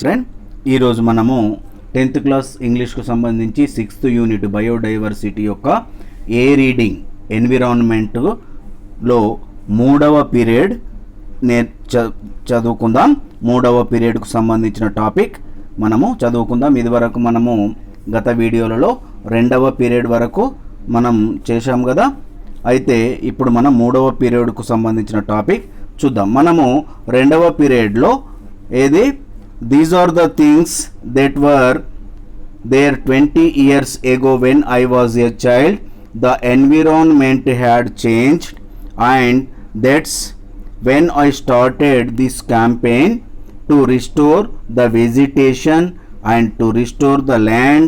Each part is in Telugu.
ఫ్రెండ్ ఈరోజు మనము 10th క్లాస్ ఇంగ్లీష్కు సంబంధించి 6th యూనిట్ బయోడైవర్సిటీ యొక్క ఏ రీడింగ్ ఎన్విరాన్మెంట్లో 3వ పీరియడ్ చదువుకుందాం. 3వ పీరియడ్కు సంబంధించిన టాపిక్ మనము చదువుకుందాం. ఇదివరకు మనము గత వీడియోలలో 2వ పీరియడ్ వరకు మనం చేశాం కదా. అయితే ఇప్పుడు మనం 3వ పీరియడ్కు సంబంధించిన టాపిక్ చూద్దాం. మనము 2వ పీరియడ్లో ఏది these are the things that were there 20 years ago when I was a child. The environment had changed and that's when I started this campaign to restore the vegetation and to restore the land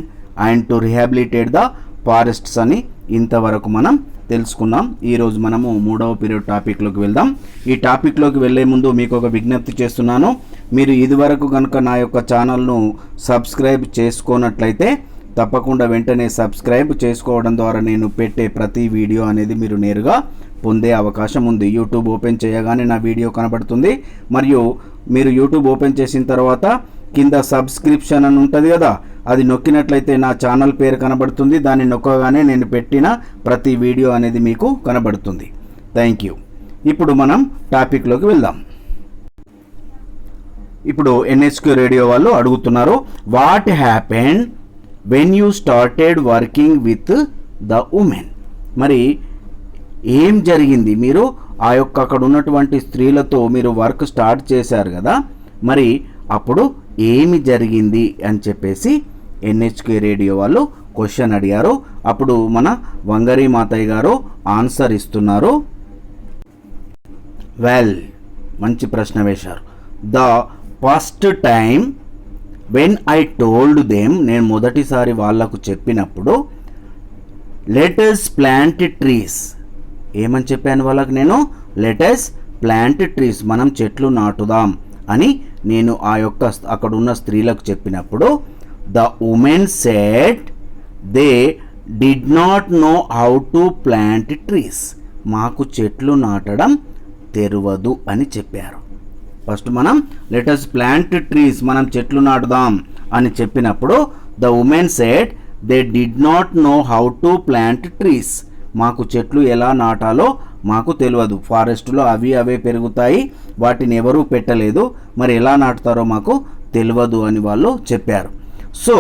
and to rehabilitate the forests అని ఇంతవరకు మనం తెలుసుకున్నాం. ఈరోజు మనము 3వ పీరియడ్ టాపిక్లోకి వెళ్దాం. ఈ టాపిక్లోకి వెళ్ళే ముందు మీకు ఒక విజ్ఞప్తి చేస్తున్నాను. మీరు ఇదివరకు కనుక నా యొక్క ఛానల్ను సబ్స్క్రైబ్ చేసుకోనట్లయితే తప్పకుండా వెంటనే సబ్స్క్రైబ్ చేసుకోవడం ద్వారా నేను పెట్టే ప్రతి వీడియో అనేది మీరు నేరుగా పొందే అవకాశం ఉంది. యూట్యూబ్ ఓపెన్ చేయగానే నా వీడియో కనబడుతుంది. మరియు మీరు యూట్యూబ్ ఓపెన్ చేసిన తర్వాత కింద సబ్స్క్రిప్షన్ అని ఉంటుంది కదా, అది నొక్కినట్లయితే నా ఛానల్ పేరు కనబడుతుంది. దాన్ని నొక్కగానే నేను పెట్టిన ప్రతి వీడియో అనేది మీకు కనబడుతుంది. Thank you. ఇప్పుడు మనం టాపిక్లోకి వెళ్దాం. ఇప్పుడు ఎన్హెచ్క్యూ రేడియో వాళ్ళు అడుగుతున్నారు, what happened when you started working with the women. మరి ఏం జరిగింది, మీరు ఆ యొక్క అక్కడ ఉన్నటువంటి స్త్రీలతో మీరు వర్క్ స్టార్ట్ చేశారు కదా, మరి అప్పుడు ఏమి జరిగింది అని చెప్పేసి ఎన్హెచ్కే రేడియో వాళ్ళు క్వశ్చన్ అడిగారు. అప్పుడు మన వంగరి మాతయ్య గారు ఆన్సర్ ఇస్తున్నారు. వెల్, మంచి ప్రశ్న వేశారు. The first time when I told them, నేను మొదటిసారి వాళ్లకు చెప్పినప్పుడు లెటస్ ప్లాంట్ ట్రీస్, ఏమని చెప్పాను వాళ్ళకి నేను, లెటస్ ప్లాంట్ ట్రీస్, మనం చెట్లు నాటుదాం అని నేను ఆ యొక్క అక్కడ ఉన్న స్త్రీలకు చెప్పినప్పుడు the women said they did not know how to plant trees, మాకు చెట్లు నాటడం తెలియదు అని చెప్పారు. ఫస్ట్ మనం లెటస్ ప్లాంట్ ట్రీస్, మనం చెట్లు నాటుదాం అని చెప్పినప్పుడు the women said they did not know how to plant trees, మాకు చెట్లు ఎలా నాటాలో మాకు తెలియదు, ఫారెస్ట్లో అవే పెరుగుతాయి, వాటిని ఎవరూ పెట్టలేదు, మరి ఎలా నాటుతారో మాకు తెలియదు అని వాళ్ళు చెప్పారు. So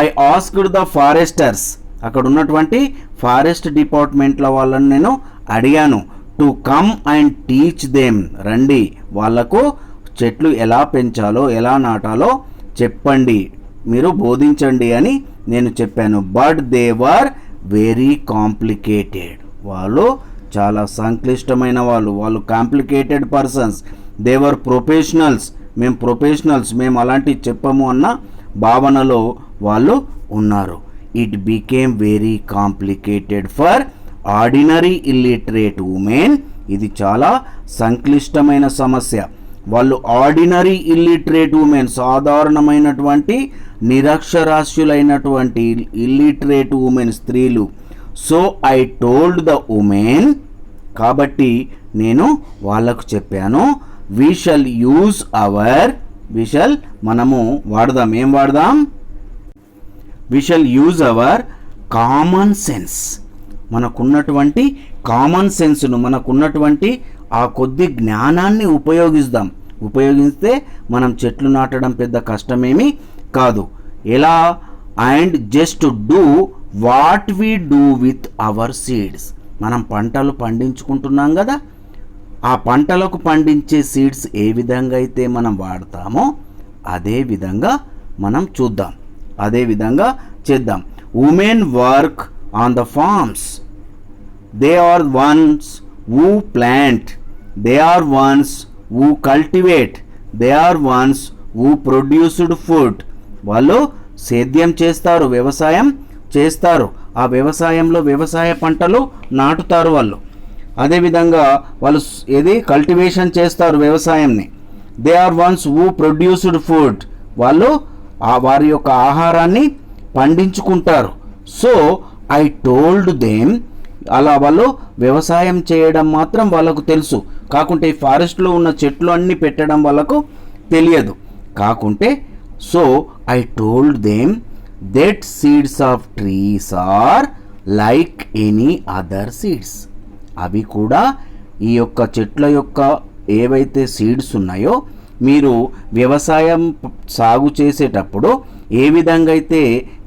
I asked the foresters, అక్కడ ఉన్నటువంటి ఫారెస్ట్ డిపార్ట్మెంట్ల వాళ్ళని నేను అడిగాను, to come and teach them, రండి వాళ్లకు చెట్లు ఎలా పెంచాలో ఎలా నాటాలో చెప్పండి, మీరు బోధించండి అని నేను చెప్పాను. But they were very complicated, వాళ్ళు చాలా సంక్లిష్టమైన వాళ్ళు కాంప్లికేటెడ్ పర్సన్స్. దేవర్ ప్రొఫెషనల్స్, మేము ప్రొఫెషనల్స్, మేము అలాంటివి చెప్పము అన్న భావనలో వాళ్ళు ఉన్నారు. It became very complicated for ordinary illiterate women, ఇది చాలా సంక్లిష్టమైన సమస్య. వాళ్ళు ఆర్డినరీ ఇల్లిటరేట్ ఉమెన్, సాధారణమైనటువంటి నిరక్షరాస్యులైనటువంటి ఇల్లిటరేట్ ఉమెన్ స్త్రీలు. So I told the women, కాబట్టి నేను వాళ్ళకు చెప్పాను, we shall use our, we shall మనము వాడదాం, ఏం వాడదాం, we shall use our common sense, మనకున్నటువంటి కామన్ సెన్స్ను, మనకున్నటువంటి ఆ కొద్ది జ్ఞానాన్ని ఉపయోగిస్తే మనం చెట్లు నాటడం పెద్ద కష్టమేమీ కాదు. ఎలా, and just do what we do with our seeds, మనం పంటలు పండించుకుంటున్నాం కదా, ఆ పంటలకు పండించే సీడ్స్ ఏ విధంగా అయితే మనం వాడతామో అదే విధంగా మనం చూద్దాం, అదే విధంగా చేద్దాం. Women work on the farms, they are ones who plant, they are ones who cultivate, they are ones who produced food, వాళ్ళు సేద్యం చేస్తారు, వ్యవసాయం చేస్తారు, ఆ వ్యవసాయంలో వ్యవసాయ పంటలు నాటుతారు వాళ్ళు. అదేవిధంగా వాళ్ళు ఏది కల్టివేషన్ చేస్తారు వ్యవసాయంని. They are ones who produced food, వాళ్ళు వారి యొక్క ఆహారాన్ని పండించుకుంటారు. సో ఐ టోల్డ్ దెమ్, అలా వాళ్ళు వ్యవసాయం చేయడం మాత్రం వాళ్ళకు తెలుసు, కాకుంటే ఈ ఫారెస్ట్లో ఉన్న చెట్లు అన్నీ పెట్టడం వాళ్ళకు తెలియదు. కాకుంటే so I told them that seeds of trees are like any other seeds. అవి కూడా ఈ యొక్క చెట్ల యొక్క ఏవైతే సీడ్స్ ఉన్నాయో మీరు వ్యవసాయం సాగు చేసేటప్పుడు ఏ విధంగా అయితే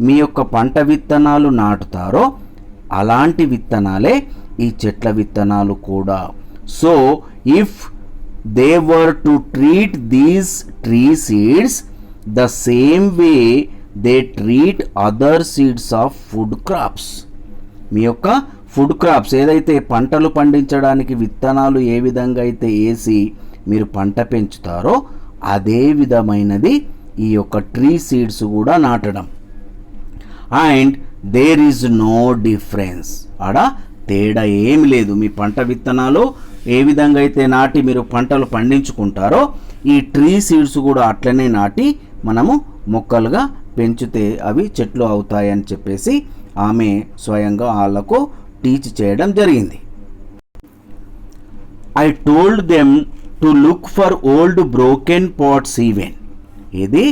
మీ యొక్క పంట విత్తనాలు నాటుతారో అలాంటి విత్తనాలే ఈ చెట్ల విత్తనాలు కూడా. So if they were to treat these tree seeds the same way they treat other seeds of food crops. మీ యొక్క ఫుడ్ క్రాప్స్ ఏదైతే పంటలు పండించడానికి విత్తనాలు ఏ విధంగా అయితే వేసి మీరు పంట పెంచుతారో అదే విధమైనది ఈ యొక్క ట్రీ సీడ్స్ కూడా నాటడం. And there is no difference, ఆడ తేడా ఏమి లేదు. మీ పంట విత్తనాలు ఏ విధంగా అయితే నాటి మీరు పంటలు పండించుకుంటారో ఈ ట్రీ సీడ్స్ కూడా అట్లనే నాటి మనము మొక్కలుగా పెంచితే అవి చెట్లు అవుతాయని చెప్పేసి ఆమె స్వయంగా వాళ్ళకు టీచ్ చేయడం జరిగింది. I told them to look for old broken pots even. ఇది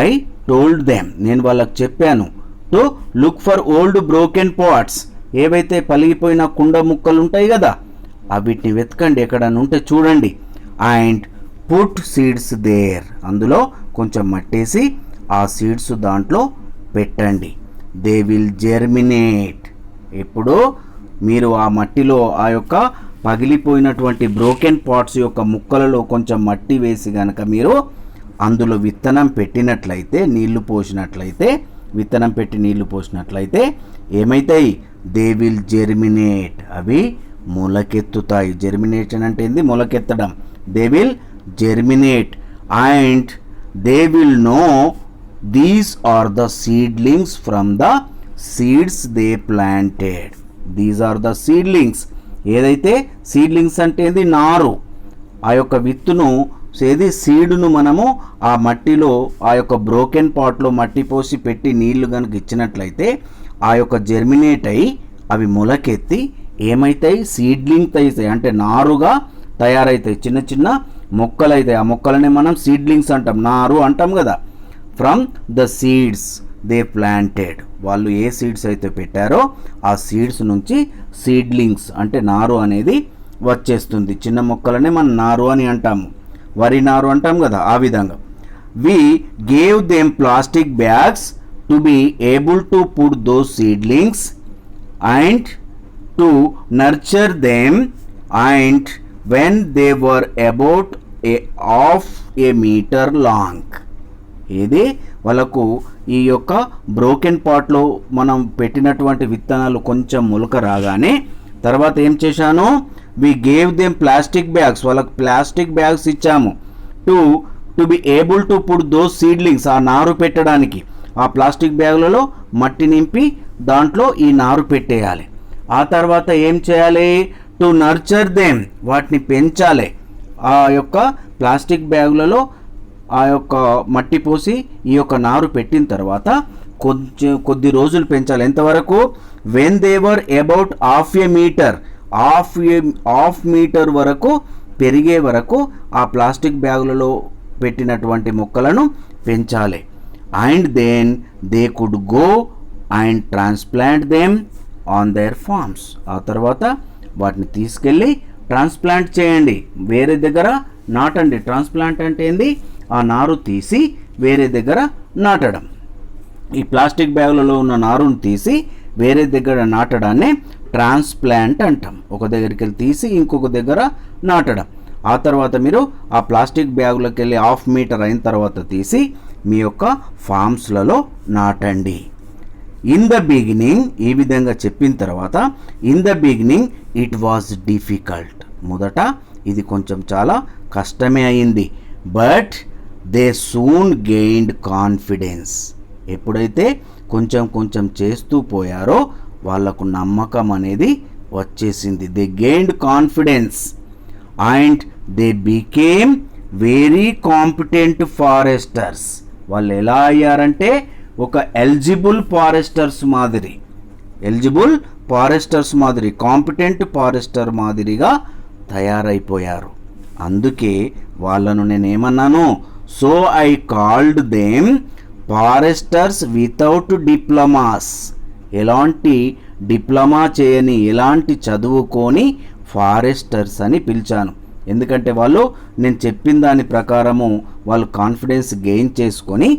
ఐ టోల్డ్ దెమ్, నేను వాళ్ళకి చెప్పాను to look for old broken pots. ఏవైతే పలిగిపోయిన కుండ ముక్కలు ఉంటాయి కదా వీటిని వెతకండి, ఎక్కడన్నా ఉంటే చూడండి. అండ్ పుట్ సీడ్స్ దేర్, అందులో కొంచెం మట్టేసి ఆ సీడ్స్ దాంట్లో పెట్టండి. They will germinate. ఇప్పుడు మీరు ఆ మట్టిలో ఆ యొక్క పగిలిపోయినటువంటి బ్రోకెన్ పాట్స్ యొక్క ముక్కలలో కొంచెం మట్టి వేసి కనుక మీరు అందులో విత్తనం పెట్టినట్లయితే, నీళ్లు పోసినట్లయితే, విత్తనం పెట్టి నీళ్లు పోసినట్లయితే ఏమైతాయి? దే విల్ జెర్మినేట్, అవి మొలకెత్తుతాయి. జెర్మినేషన్ అంటే ఏంది? మొలకెత్తడం. They will germinate and they will know these are the seedlings from the seeds they planted. These are the seedlings. ఏదైతే సీడ్లింగ్స్ అంటే ఏంది? నారు. ఆ యొక్క విత్తును ఏది సీడును మనము ఆ మట్టిలో ఆ యొక్క బ్రోకెన్ పాట్లో మట్టి పోసి పెట్టి నీళ్లు కనుక ఇచ్చినట్లయితే ఆ యొక్క జెర్మినేట్ అయ్యి అవి మొలకెత్తి ఏమైతాయి? సీడ్లింగ్స్ అవుతాయి, అంటే నారుగా తయారవుతాయి. చిన్న చిన్న మొక్కలు అవుతాయి. ఆ మొక్కలనే మనం సీడ్లింగ్స్ అంటాం, నారు అంటాం కదా. From the seeds they planted, వాళ్ళు ఏ సీడ్స్ అయితే పెట్టారో ఆ సీడ్స్ నుంచి సీడ్లింగ్స్ అంటే నారు అనేది వచ్చేస్తుంది. చిన్న మొక్కలనే మనం నారు అని అంటాము, వరి నారు అంటాం కదా, ఆ విధంగా. We gave them plastic bags to be able to put those seedlings and to nurture them and when they were about ½ metre long. ఇది వాళ్ళకు ఈ యొక్క బ్రోకెన్ పాట్లో మనం పెట్టినటువంటి విత్తనాలు కొంచెం మొలక రాగానే తర్వాత ఏం చేశాను? We gave them plastic bags, వాళ్ళకు ప్లాస్టిక్ బ్యాగ్స్ ఇచ్చాము. To be able to put those seedlings, ఆ నారు పెట్టడానికి. ఆ ప్లాస్టిక్ బ్యాగులలో మట్టి నింపి దాంట్లో ఈ నారు పెట్టేయాలి. ఆ తర్వాత ఏం చేయాలి? టు నర్చర్ దెమ్, వాటిని పెంచాలి. ఆ యొక్క ప్లాస్టిక్ బ్యాగులలో ఆ యొక్క మట్టి పోసి ఈ యొక్క నారు పెట్టిన తర్వాత కొద్ది రోజులు పెంచాలి. ఎంతవరకు? When they were about half metre వరకు పెరిగే వరకు ఆ ప్లాస్టిక్ బ్యాగులలో పెట్టినటువంటి మొక్కలను పెంచాలి. And then they could go and transplant them on their farms. ఆ తర్వాత వాటిని తీసుకెళ్ళి ట్రాన్స్ప్లాంట్ చేయండి, వేరే దగ్గర నాటండి. ట్రాన్స్ప్లాంట్ అంటే ఏంది? ఆ నారు తీసి వేరే దగ్గర నాటడం. ఈ ప్లాస్టిక్ బ్యాగులలో ఉన్న నారును తీసి వేరే దగ్గర నాటడాన్ని ట్రాన్స్ప్లాంట్ అంటాం. ఒక దగ్గరికి వెళ్ళి తీసి ఇంకొక దగ్గర నాటడం. ఆ తర్వాత మీరు ఆ ప్లాస్టిక్ బ్యాగులోకి వెళ్ళి ½ మీటర్ అయిన తర్వాత తీసి మీ యొక్క ఫామ్స్లలో నాటండి. ఇన్ ద బిగినింగ్, ఈ విధంగా చెప్పిన తర్వాత, in the beginning it was difficult, మొదట ఇది కొంచెం చాలా కష్టమే అయింది. But they soon gained confidence, ఎప్పుడైతే కొంచెం కొంచెం చేస్తూ పోయారో వాళ్ళకు నమ్మకం అనేది వచ్చేసింది. They gained confidence and they became very competent foresters. వాళ్ళు ఎలా అయ్యారంటే ఒక ఎలిజిబుల్ ఫారెస్టర్స్ మాదిరి కాంపిటెంట్ ఫారెస్టర్ మాదిరిగా తయారైపోయారు. అందుకే వాళ్ళను నేనేమన్నాను? So I called them foresters without diplomas. ఎలాంటి డిప్లొమా చేయని, ఎలాంటి చదువుకొని ఫారెస్టర్స్ అని పిలిచాను. ఎందుకంటే వాళ్ళు నేను చెప్పిన దాని ప్రకారము వాళ్ళు కాన్ఫిడెన్స్ గెయిన్ చేసుకొని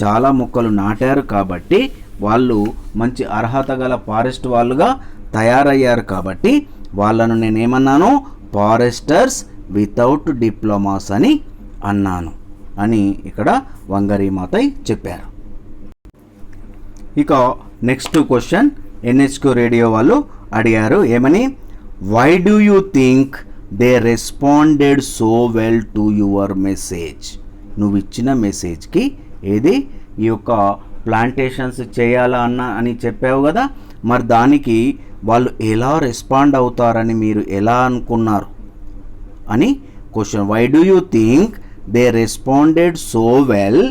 చాలా మొక్కలు నాటారు కాబట్టి వాళ్ళు మంచి అర్హత గల ఫారెస్ట్ వాళ్ళుగా తయారయ్యారు కాబట్టి వాళ్ళను నేనేమన్నాను, ఫారెస్టర్స్ వితౌట్ డిప్లొమాస్ అని అన్నాను అని ఇక్కడ వంగరి మాతయ్ చెప్పారు. ఇక నెక్స్ట్ క్వశ్చన్ ఎన్హెచ్క్యూ రేడియో వాళ్ళు అడిగారు ఏమని, why do you think they responded so well to your message. నువ్వు ఇచ్చిన మెసేజ్కి ఏది ఈ యొక్క ప్లాంటేషన్స్ చేయాలా అని చెప్పావు కదా, మరి దానికి వాళ్ళు ఎలా రెస్పాండ్ అవుతారని మీరు ఎలా అనుకున్నారు అని question. Why do you think they responded so well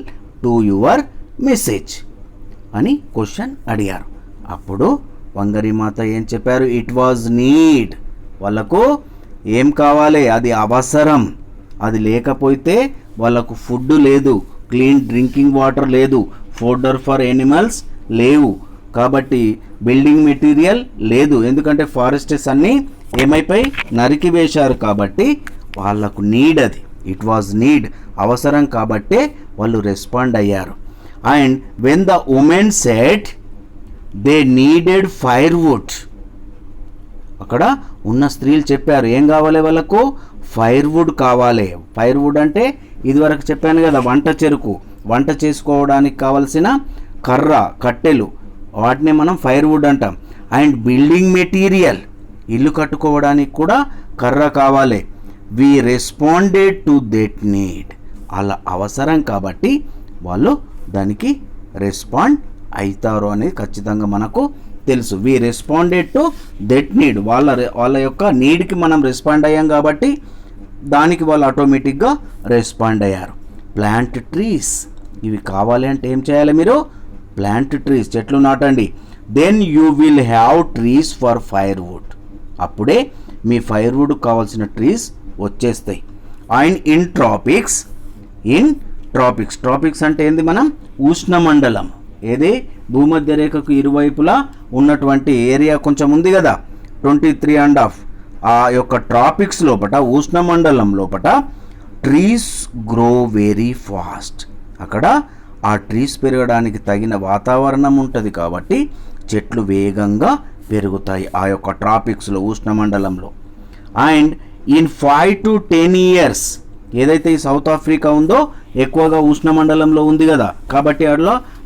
to your message అని క్వశ్చన్ అడిగారు. అప్పుడు వంగరి మాత ఏం చెప్పారు, ఇట్ వాజ్ నీడ్. వాళ్ళకు ఏం కావాలి, అది అవసరం. అది లేకపోతే వాళ్ళకు ఫుడ్ లేదు, క్లీన్ డ్రింకింగ్ వాటర్ లేదు, ఫోడర్ ఫర్ ఎనిమల్స్ లేవు, కాబట్టి బిల్డింగ్ మెటీరియల్ లేదు. ఎందుకంటే ఫారెస్టర్స్ అన్నీ ఏమైపోయి నరికి వేశారు కాబట్టి వాళ్ళకు నీడ్, అది ఇట్ వాజ్ నీడ్, అవసరం కాబట్టే వాళ్ళు రెస్పాండ్ అయ్యారు. And when the women said they needed firewood, అక్కడ ఉన్న స్త్రీలు చెప్పారు ఏం కావాలి వాళ్ళకు, ఫైర్వుడ్ కావాలి. ఫైర్వుడ్ అంటే ఇదివరకు చెప్పాను కదా, వంట చెరుకు, వంట చేసుకోవడానికి కావలసిన కర్ర, కట్టెలు, వాటిని మనం ఫైర్వుడ్ అంటాం. అండ్ బిల్డింగ్ మెటీరియల్, ఇల్లు కట్టుకోవడానికి కూడా కర్ర కావాలి. వి రెస్పాండెడ్ టు దట్ నీడ్, అలా అవసరం కాబట్టి వాళ్ళు దానికి రెస్పాండ్ అవుతారు అనేది ఖచ్చితంగా మనకు తెలుసు. వి రెస్పాండెడ్ టు దట్ నీడ్, వాళ్ళ యొక్క నీడ్కి మనం రెస్పాండ్ అయ్యాం కాబట్టి దానికి వాళ్ళు ఆటోమేటిక్గా రెస్పాండ్ అయ్యారు. ప్లాంట్ ట్రీస్, ఇవి కావాలి అంటే ఏం చేయాలి మీరు, ప్లాంట్ ట్రీస్, చెట్లు నాటండి. Then you will have trees for firewood, అప్పుడే మీ ఫైర్వుడ్ కావాల్సిన ట్రీస్ వచ్చేస్తాయి. అండ్ ఇన్ ట్రాపిక్స్, ట్రాపిక్స్ అంటే ఏంది, మనం ఉష్ణమండలం, ఏది భూమధ్య రేఖకు ఇరువైపులా ఉన్నటువంటి ఏరియా కొంచెం ఉంది కదా, 23.5, ఆ యొక్క ట్రాపిక్స్ లోపట, ఉష్ణమండలం లోపట ట్రీస్ గ్రో వెరీ ఫాస్ట్. అక్కడ ఆ ట్రీస్ పెరగడానికి తగిన వాతావరణం ఉంటుంది కాబట్టి చెట్లు వేగంగా పెరుగుతాయి ఆ యొక్క ట్రాపిక్స్లో, ఉష్ణమండలంలో. అండ్ ఇన్ 5 to 10 years, ఏదైతే ఈ సౌత్ ఆఫ్రికా ఉందో ఎక్కువగా ఉష్ణమండలంలో ఉంది కదా, కాబట్టి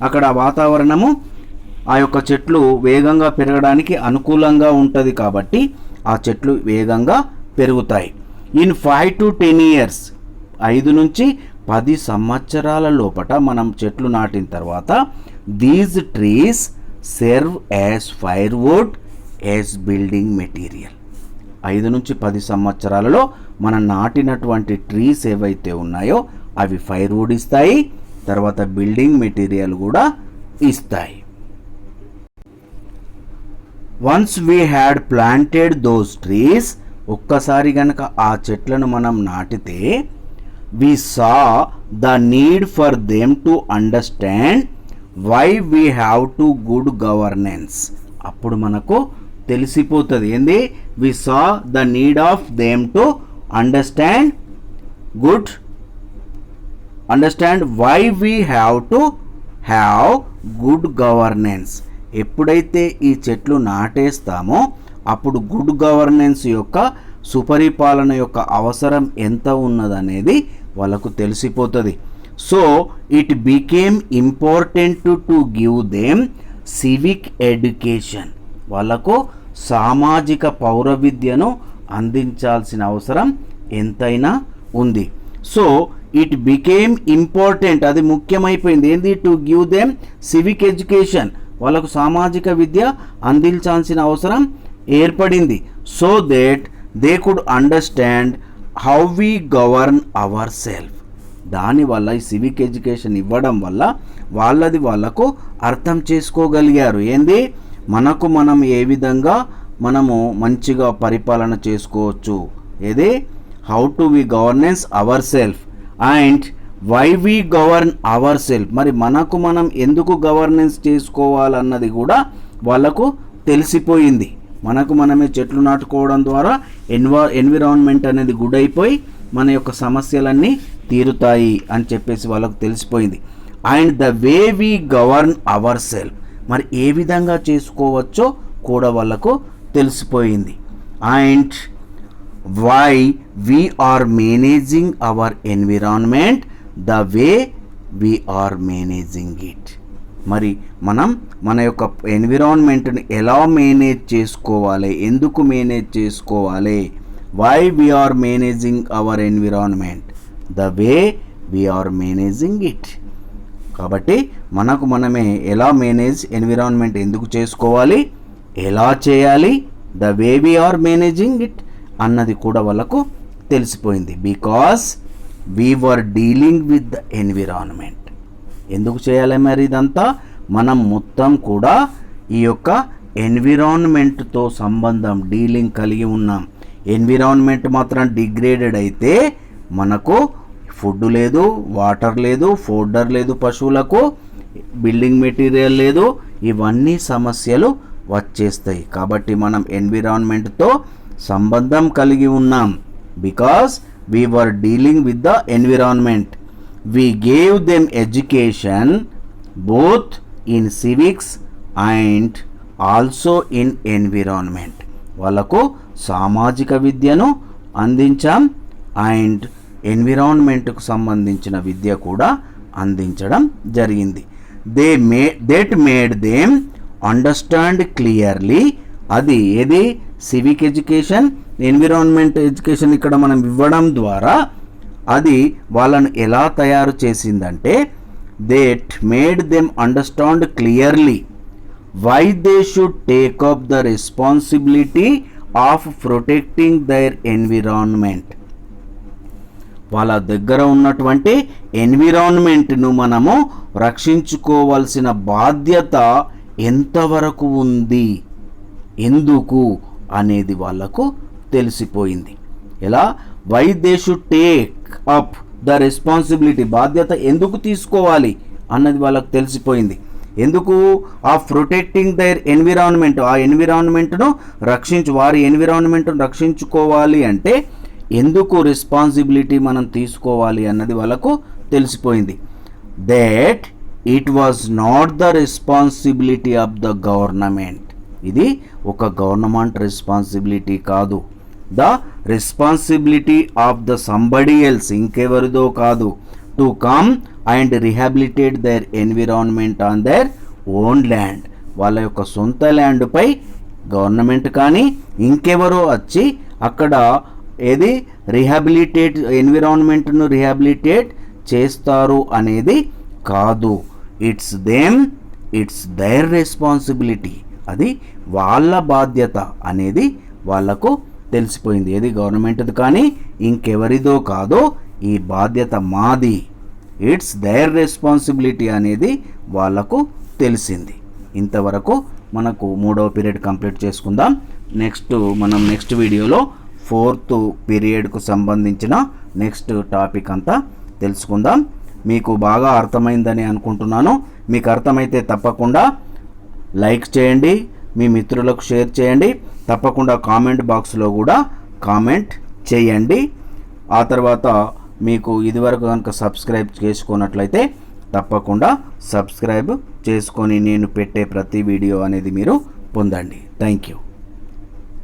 అక్కడ వాతావరణము ఆ యొక్క చెట్లు వేగంగా పెరగడానికి అనుకూలంగా ఉంటుంది కాబట్టి ఆ చెట్లు వేగంగా పెరుగుతాయి. ఇన్ 5 to 10 years, 5 నుంచి 10 సంవత్సరాల లోపట మనం చెట్లు నాటిన తర్వాత these trees serve as firewood as building material. 5 నుంచి 10 సంవత్సరాలలో మనం నాటినటువంటి ట్రీస్ ఏవైతే ఉన్నాయో అవి ఫైర్వుడ్ ఇస్తాయి, తర్వాత బిల్డింగ్ మెటీరియల్ కూడా ఇస్తాయి. Once we had planted those trees, ఒక్కసారి గనక ఆ చెట్లను మనం నాటితే, we saw the need for them to understand why we have to good governance. అప్పుడు మనకు తెలిసిపోతుంది ఏంది, we saw the need of them to understand why we have to have good governance. ఎప్పుడైతే ఈ చెట్లు నాటేస్తామో అప్పుడు గుడ్ గవర్నెన్స్ యొక్క, సుపరిపాలన యొక్క అవసరం ఎంత ఉన్నదనేది వాళ్ళకు తెలిసిపోతుంది. So it became important to give them civic education, వాళ్ళకు సామాజిక పౌర విద్యను అందించాల్సిన అవసరం ఎంతైనా ఉంది. సో ఇట్ బికేమ్ ఇంపార్టెంట్, అది ముఖ్యమైపోయింది ఏంది, to give them civic education, వాళ్ళకు సామాజిక విద్య అందించాల్సిన అవసరం ఏర్పడింది. So that they could understand how we govern our self. దానివల్ల ఈ సివిక్ ఎడ్యుకేషన్ ఇవ్వడం వల్ల వాళ్ళకు అర్థం చేసుకోగలిగారు ఏంది, మనకు మనం ఏ విధంగా మనము మంచిగా పరిపాలన చేసుకోవచ్చు, ఏది how to we governance our self. And why we govern our self, మరి మనకు మనం ఎందుకు గవర్నెన్స్ చేసుకోవాలన్నది కూడా వాళ్ళకు తెలిసిపోయింది. మనకు మనమే చెట్లు నాటుకోవడం ద్వారా ఎన్విరాన్మెంట్ అనేది గుడ్ అయిపోయి మన యొక్క సమస్యలన్నీ తీరుతాయి అని చెప్పేసి వాళ్ళకు తెలిసిపోయింది. And the way we govern our self, మరి ఏ విధంగా చేసుకోవచ్చో కూడా వాళ్ళకు తెలిసిపోయింది. And why we are managing our environment the way we are managing it, మరి మనం మన యొక్క ఎన్విరాన్మెంట్ని ఎలా మేనేజ్ చేసుకోవాలి, ఎందుకు మేనేజ్ చేసుకోవాలి, why we are managing our environment the way we are managing it. కాబట్టి మనకు మనమే ఎలా ఎన్విరాన్మెంట్ ఎందుకు చేసుకోవాలి, ఎలా చేయాలి, the way we are managing it అన్నది కూడా వాళ్ళకు తెలిసిపోయింది. Because we were dealing with the environment. ఎందుకు చేయాలి మరి ఇదంతా, మనం మొత్తం కూడా ఈ యొక్క ఎన్విరాన్మెంట్తో సంబంధం డీలింగ్ కలిగి ఉన్నాం. ఎన్విరాన్మెంట్ మాత్రం డిగ్రేడెడ్ అయితే మనకు ఫుడ్ లేదు, వాటర్ లేదు, ఫోడర్ లేదు, పశువులకు బిల్డింగ్ మెటీరియల్ లేదు, ఇవన్నీ సమస్యలు వచ్చేస్తాయి. కాబట్టి మనం ఎన్విరాన్మెంట్తో సంబంధం కలిగి ఉన్నాం. Because we were dealing with the environment. We gave them education both in civics and also in environment. వాళ్ళకు సామాజిక విద్యను అందించాం అండ్ ఎన్విరాన్మెంట్కు సంబంధించిన విద్య కూడా అందించడం జరిగింది. that made them understand clearly. అది ఏది, సివిక్ ఎడ్యుకేషన్, ఎన్విరాన్మెంట్ ఎడ్యుకేషన్ ఇక్కడ మనం ఇవ్వడం ద్వారా అది వాళ్ళను ఎలా తయారు చేసిందంటే, that made them understand clearly why they should take up the responsibility of protecting their environment. వాళ్ళ దగ్గర ఉన్నటువంటి ఎన్విరాన్మెంట్ను మనము రక్షించుకోవాల్సిన బాధ్యత ఎంతవరకు ఉంది, ఎందుకు అనేది వాళ్ళకు తెలిసిపోయింది. ఎలా, why they should take up the responsibility, బాధ్యత ఎందుకు తీసుకోవాలి అన్నది వాళ్ళకు తెలిసిపోయింది. ఎందుకు, ఆ ప్రొటెక్టింగ్ దైర్ ఎన్విరాన్మెంట్, ఆ ఎన్విరాన్మెంట్ను వారి ఎన్విరాన్మెంట్ను రక్షించుకోవాలి అంటే ఎందుకు రెస్పాన్సిబిలిటీ మనం తీసుకోవాలి అన్నది వాళ్ళకు తెలిసిపోయింది. That it was not the responsibility of the government, ఇది ఒక గవర్నమెంట్ రెస్పాన్సిబిలిటీ కాదు. The responsibility of the somebody else, ఇంకెవరిదో కాదు, to come and rehabilitate their environment on their own land. వాళ్ళ యొక్క సొంత ల్యాండ్పై గవర్నమెంట్ కానీ ఇంకెవరో వచ్చి అక్కడ ఏది ఎన్విరాన్మెంట్ను రిహాబిలిటేట్ చేస్తారు అనేది కాదు. ఇట్స్ దైర్ రెస్పాన్సిబిలిటీ, అది వాళ్ళ బాధ్యత అనేది వాళ్లకు తెలిసిపోయింది. ఏది గవర్నమెంట్ది కానీ ఇంకెవరిదో కాదో, ఈ బాధ్యత మాది, ఇట్స్ దైర్ రెస్పాన్సిబిలిటీ అనేది వాళ్లకు తెలిసింది. ఇంతవరకు మనకు 3వ పీరియడ్ కంప్లీట్ చేసుకుందాం. నెక్స్ట్ వీడియోలో 4th పీరియడ్కు సంబంధించిన నెక్స్ట్ టాపిక్ అంతా తెలుసుకుందాం. మీకు బాగా అర్థమైందని అనుకుంటున్నాను. మీకు అర్థమైతే తప్పకుండా లైక్ చేయండి, మీ మిత్రులకు షేర్ చేయండి, తప్పకుండా కామెంట్ బాక్స్లో కూడా కామెంట్ చేయండి. ఆ తర్వాత మీకు ఇదివరకు కనుక సబ్స్క్రైబ్ చేసుకున్నట్లయితే తప్పకుండా సబ్స్క్రైబ్ చేసుకొని నేను పెట్టే ప్రతి వీడియో అనేది మీరు పొందండి. Thank you.